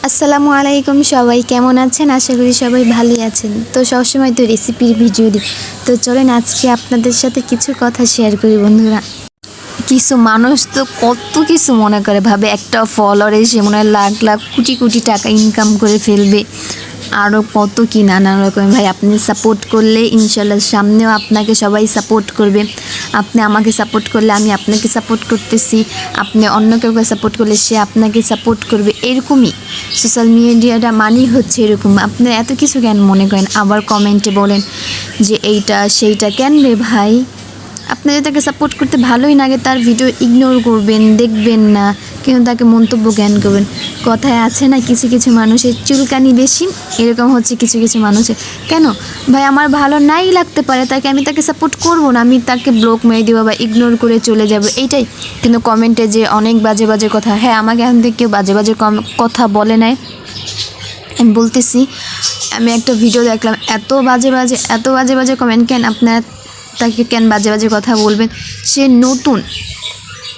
আসসালামু আলাইকুম, সবাই কেমন আছেন? আশা করি সবাই ভালোই আছেন। তো সবসময় তো রেসিপির ভিডিও দিই, তো চলেন আজকে আপনাদের সাথে কিছু কথা শেয়ার করি বন্ধুরা। কিছু মানুষ তো কত কিছু মনে করে, ভাবে একটা ফলোয়ারে সে মনে হয় লাখ লাখ কোটি কোটি টাকা ইনকাম করে ফেলবে, আরও কত কি নানান রকম। ভাই, আপনি সাপোর্ট করলে ইনশাল্লাহ সামনেও আপনাকে সবাই সাপোর্ট করবে। আপনি আমাকে সাপোর্ট করলে আমি আপনাকে সাপোর্ট করতেছি, আপনি অন্য কাউকে সাপোর্ট করলে সে আপনাকে সাপোর্ট করবে। এরকমই সোশ্যাল মিডিয়াটা মানেই হচ্ছে এরকম। আপনি এত কিছু কেন মনে করেন, আবার কমেন্টে বলেন যে এইটা সেইটা। কেন রে ভাই? আপনি যদি তাকে সাপোর্ট করতে ভালোই লাগে, তার ভিডিও ইগনোর করবেন, দেখবেন না, কিন্তু তাকে মন্তব্য জ্ঞান করবেন। কথায় আছে না, কিছু কিছু মানুষের চুলকানি বেশি, এরকম হচ্ছে কিছু কিছু মানুষের। কেন ভাই? আমার ভালো নাই লাগতে পারে, আমি তাকে সাপোর্ট করবো না, আমি তাকে ব্লক মেরে দেবো বা ইগনোর করে চলে যাবো, এইটাই। কিন্তু কমেন্টে যে অনেক বাজে বাজে কথা, হ্যাঁ, আমাকে এখন থেকে কেউ বাজে বাজে কথা বলে নাই, আমি বলতেছি। আমি একটা ভিডিও দেখলাম, এত বাজে বাজে কমেন্ট। কেন আপনার তাকে কেন বাজে বাজে কথা বলবেন? সে নতুন,